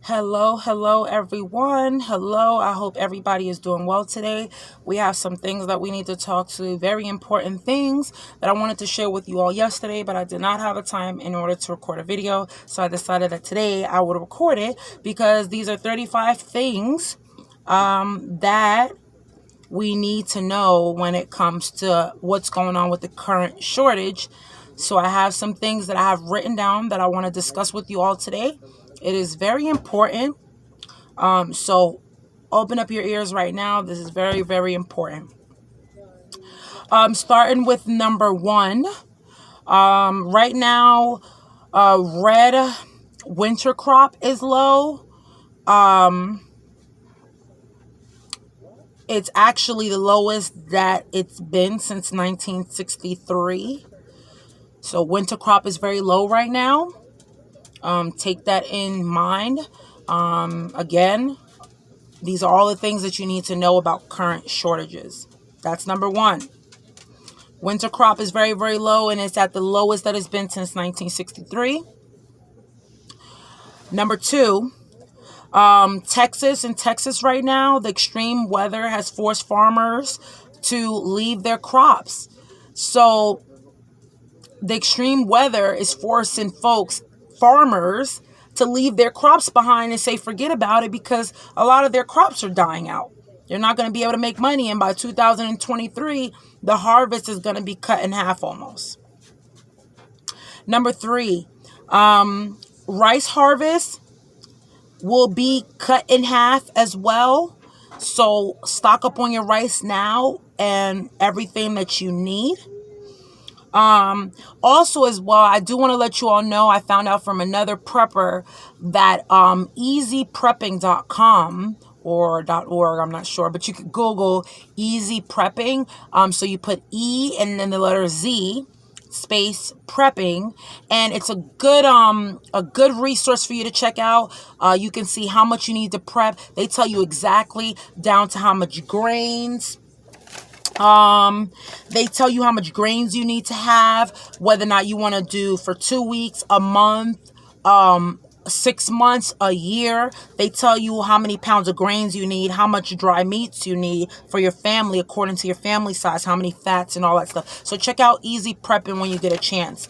Hello, everyone. Hello, I hope everybody is doing well today. We have some things that we need to talk to, very important things that I wanted to share with you all yesterday, but I did not have a time in order to record a video. So I decided that today I would record it because these are 35 things that we need to know when it comes to what's going on with the current shortage. So I have some things that I have written down that I want to discuss with you all today. It is very important. So open up your ears right now. This is very, very important. Starting with number one. Right now, red winter crop is low. It's actually the lowest that it's been since 1963. So winter crop is very low right now. Take that in mind. Again, these are all the things that you need to know about current shortages. That's number one. Winter crop is very, very low, and it's at the lowest that it's been since 1963. Number two, Texas right now, the extreme weather has forced farmers to leave their crops. So the extreme weather is forcing farmers to leave their crops behind and say forget about it because a lot of their crops are dying out. They're not going to be able to make money, and by 2023, the harvest is going to be cut in half almost. Number three, rice harvest will be cut in half as well. So stock up on your rice now and everything that you need. Also as well, I do want to let you all know, I found out from another prepper that easyprepping.com or .org, I'm not sure, but you could Google easy prepping. So you put E and then the letter Z space prepping, and it's a good resource for you to check out. You can see how much you need to prep. They tell you exactly down to how much grains. They tell you how much grains you need to have, whether or not you want to do for 2 weeks, a month, 6 months, a year. They tell you how many pounds of grains you need, how much dry meats you need for your family according to your family size, how many fats and all that stuff. So check out Easy Prepping when you get a chance.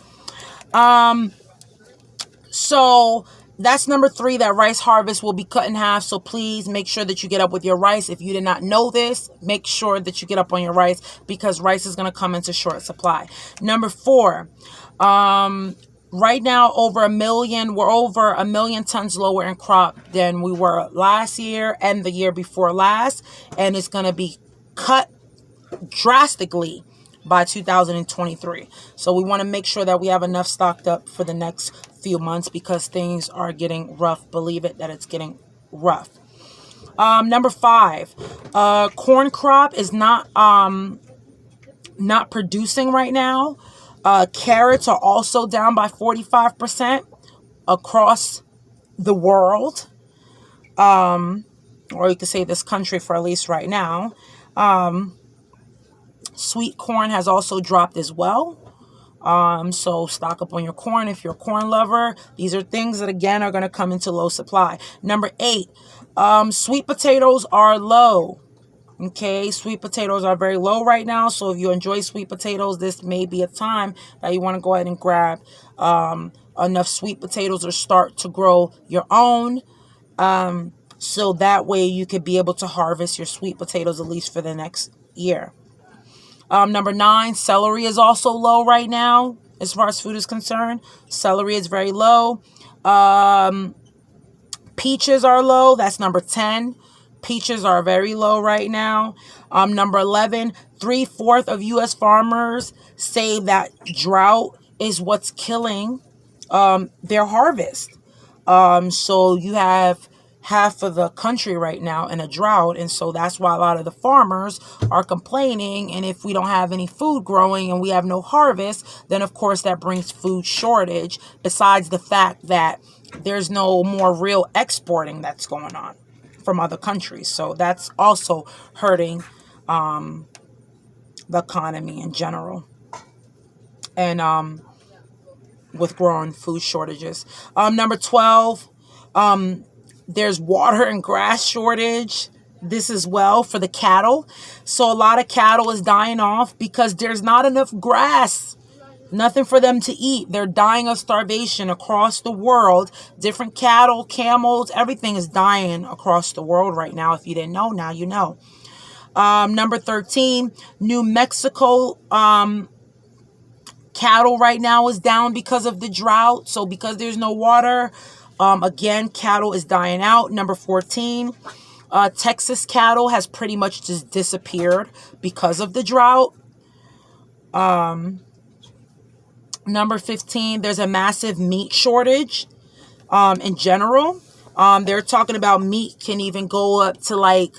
So that's number three, that rice harvest will be cut in half. So please make sure that you get up with your rice. If you did not know this, make sure that you get up on your rice because rice is going to come into short supply. Number four, right now, we're over a million tons lower in crop than we were last year and the year before last. And it's going to be cut drastically by 2023. So we want to make sure that we have enough stocked up for the next few months because things are getting rough. Believe it, that it's getting rough. Number five, corn crop is not producing right now. Carrots are also down by 45% across the world, or you could say this country for at least right now. Sweet corn has also dropped as well. So stock up on your corn if you're a corn lover. These are things that, again, are going to come into low supply. Number eight, sweet potatoes are low. Okay, sweet potatoes are very low right now. So if you enjoy sweet potatoes, this may be a time that you want to go ahead and grab enough sweet potatoes or start to grow your own. So that way you could be able to harvest your sweet potatoes at least for the next year. Number nine, celery is also low right now as far as food is concerned. Celery is very low. Peaches are low. That's number 10. Peaches are very low right now. Number 11, 3/4 of U.S. farmers say that drought is what's killing their harvest. So you have half of the country right now in a drought, and so that's why a lot of the farmers are complaining. And if we don't have any food growing and we have no harvest, then of course that brings food shortage, besides the fact that there's no more real exporting that's going on from other countries. So that's also hurting the economy in general, and with growing food shortages. Number 12, There's water and grass shortage. This as well for the cattle. So a lot of cattle is dying off because there's not enough grass. Nothing for them to eat. They're dying of starvation across the world. Different cattle, camels, everything is dying across the world right now. If you didn't know, now you know. Number 13, New Mexico cattle right now is down because of the drought. So because there's no water, again, cattle is dying out. Number 14, Texas cattle has pretty much just disappeared because of the drought. Number 15, there's a massive meat shortage in general. They're talking about meat can even go up to like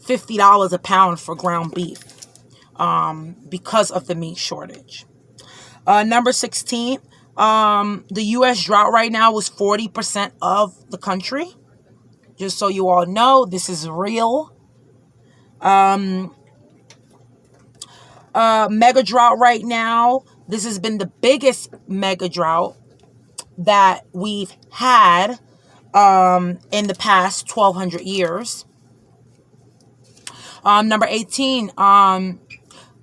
$50 a pound for ground beef because of the meat shortage. Number 16, the U.S. drought right now was 40% of the country. Just so you all know, this is real. Mega drought right now. This has been the biggest mega drought that we've had in the past 1,200 years. Number 18,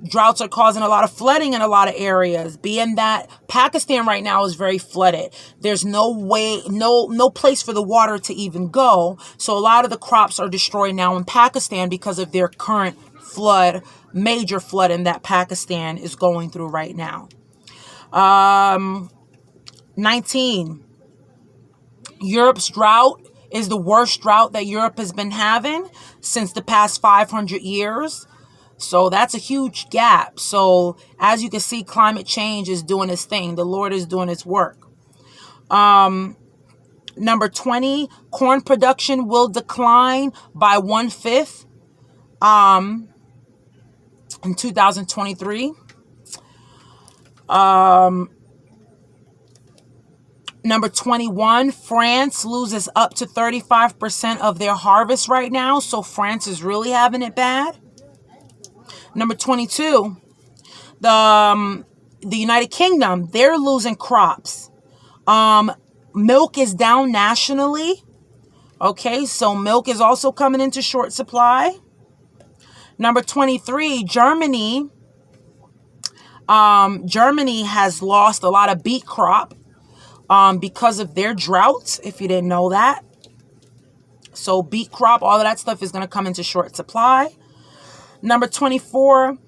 droughts are causing a lot of flooding in a lot of areas, being that Pakistan right now is very flooded. There's no way, no place for the water to even go. So a lot of the crops are destroyed now in Pakistan because of their current flood, major flooding that Pakistan is going through right now. 19, Europe's drought is the worst drought that Europe has been having since the past 500 years. So that's a huge gap. So as you can see, climate change is doing its thing. The Lord is doing its work. Number 20, corn production will decline by 1/5 in 2023. Number 21, France loses up to 35% of their harvest right now. So France is really having it bad. Number 22, the United Kingdom, they're losing crops. Milk is down nationally. Okay, so milk is also coming into short supply. Number 23, Germany. Germany has lost a lot of beet crop because of their droughts, if you didn't know that. So beet crop, all of that stuff is going to come into short supply. Number 24,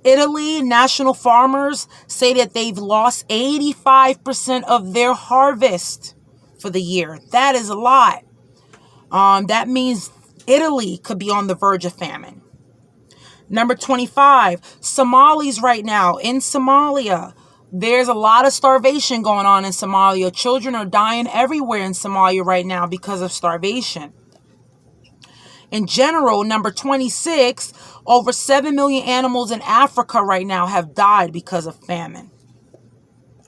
Italy, national farmers say that they've lost 85% of their harvest for the year. That is a lot. That means Italy could be on the verge of famine. Number 25, Somalis right now in Somalia. There's a lot of starvation going on in Somalia. Children are dying everywhere in Somalia right now because of starvation. In general, number 26, over 7 million animals in Africa right now have died because of famine.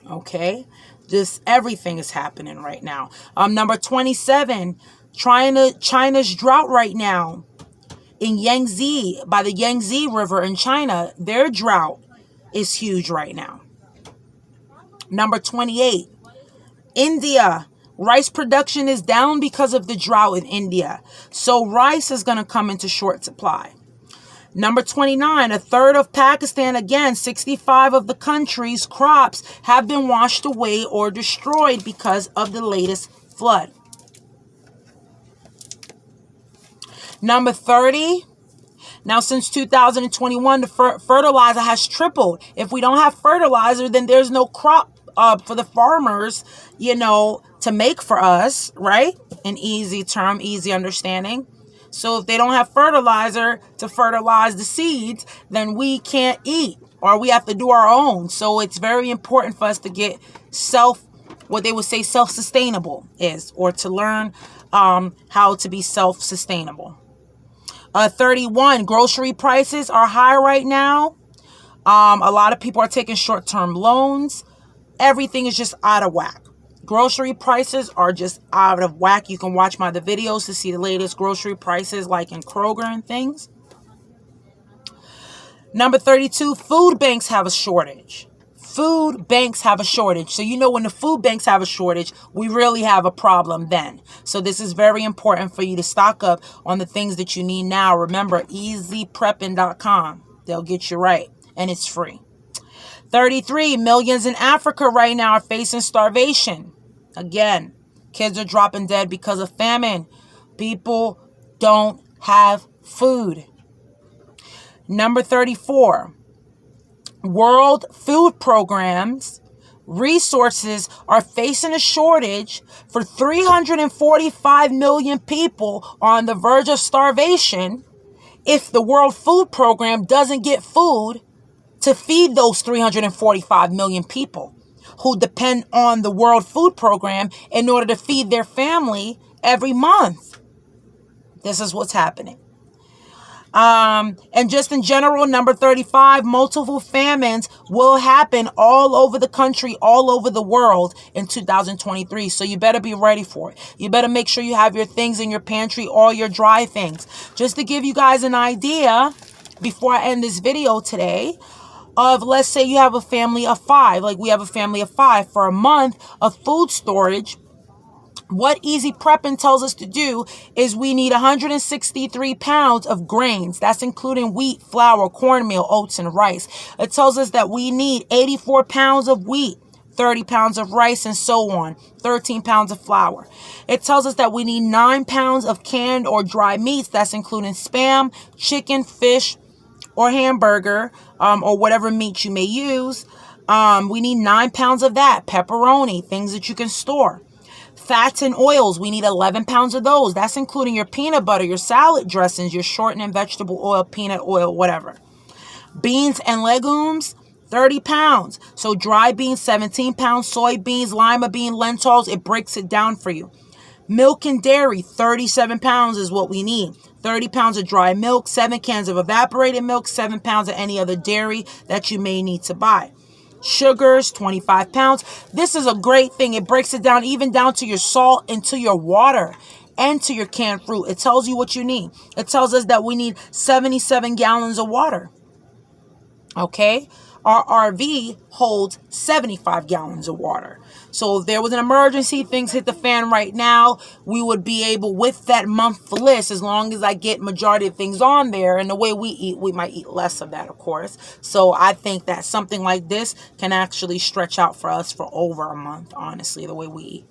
Okay? Just everything is happening right now. Number 27, China's drought right now. In Yangtze, by the Yangtze River in China, their drought is huge right now. Number 28, India. Rice production is down because of the drought in India. So rice is going to come into short supply. Number 29, a third of Pakistan, again, 65 of the country's crops have been washed away or destroyed because of the latest flood. Number 30, now since 2021, the fertilizer has tripled. If we don't have fertilizer, then there's no crop for the farmers, to make for us, right? An easy term, easy understanding. So if they don't have fertilizer to fertilize the seeds, then we can't eat, or we have to do our own. So it's very important for us to get what they would say self-sustainable is, or to learn how to be self-sustainable. 31, grocery prices are high right now. A lot of people are taking short-term loans. Everything is just out of whack. Grocery prices are just out of whack. You can watch my other videos to see the latest grocery prices, like in Kroger and things. Number 32, food banks have a shortage. Food banks have a shortage. So you know when the food banks have a shortage, we really have a problem then. So this is very important for you to stock up on the things that you need now. Remember, easyprepping.com. They'll get you right, and it's free. 33 millions in Africa right now are facing starvation. Again, kids are dropping dead because of famine. People don't have food. Number 34, World Food Programs resources are facing a shortage for 345 million people on the verge of starvation if the World Food Program doesn't get food to feed those 345 million people who depend on the World Food Program in order to feed their family every month. This is what's happening. And just in general, number 35, multiple famines will happen all over the country, all over the world in 2023. So you better be ready for it. You better make sure you have your things in your pantry, all your dry things. Just to give you guys an idea, before I end this video today, of, let's say you have a family of 5, like we have a family of 5 for a month of food storage. What Easy Prepping tells us to do is we need 163 pounds of grains. That's including wheat, flour, cornmeal, oats, and rice. It tells us that we need 84 pounds of wheat, 30 pounds of rice, and so on, 13 pounds of flour. It tells us that we need 9 pounds of canned or dry meats. That's including Spam, chicken, fish, or hamburger, or whatever meat you may use. We need 9 pounds of that. Pepperoni, things that you can store. Fats and oils, we need 11 pounds of those. That's including your peanut butter, your salad dressings, your shortening vegetable oil, peanut oil, whatever. Beans and legumes, 30 pounds. So dry beans, 17 pounds. Soybeans, lima bean, lentils, it breaks it down for you. Milk and dairy, 37 pounds is what we need. 30 pounds of dry milk, 7 cans of evaporated milk, 7 pounds of any other dairy that you may need to buy. Sugars, 25 pounds. This is a great thing. It breaks it down even down to your salt and to your water and to your canned fruit. It tells you what you need. It tells us that we need 77 gallons of water. Okay? Our RV holds 75 gallons of water. So if there was an emergency, things hit the fan right now, we would be able, with that month list, as long as I get majority of things on there, and the way we eat, we might eat less of that, of course. So I think that something like this can actually stretch out for us for over a month, honestly, the way we eat.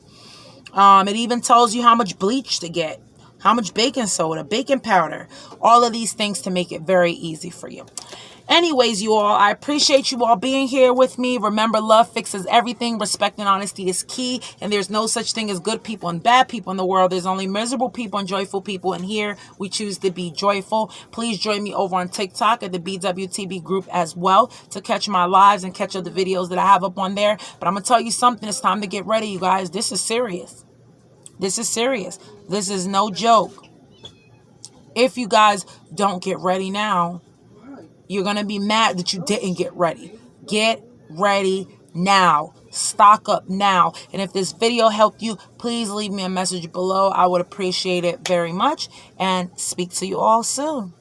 It even tells you how much bleach to get, how much baking soda, baking powder, all of these things to make it very easy for you. Anyways, you all, I appreciate you all being here with me. Remember, love fixes everything. Respect and honesty is key. And there's no such thing as good people and bad people in the world. There's only miserable people and joyful people. And here we choose to be joyful. Please join me over on TikTok at the BWTB group as well to catch my lives and catch other videos that I have up on there. But I'm going to tell you something. It's time to get ready, you guys. This is serious. This is serious. This is no joke. If you guys don't get ready now, you're going to be mad that you didn't get ready. Get ready now. Stock up now. And if this video helped you, please leave me a message below. I would appreciate it very much. And speak to you all soon.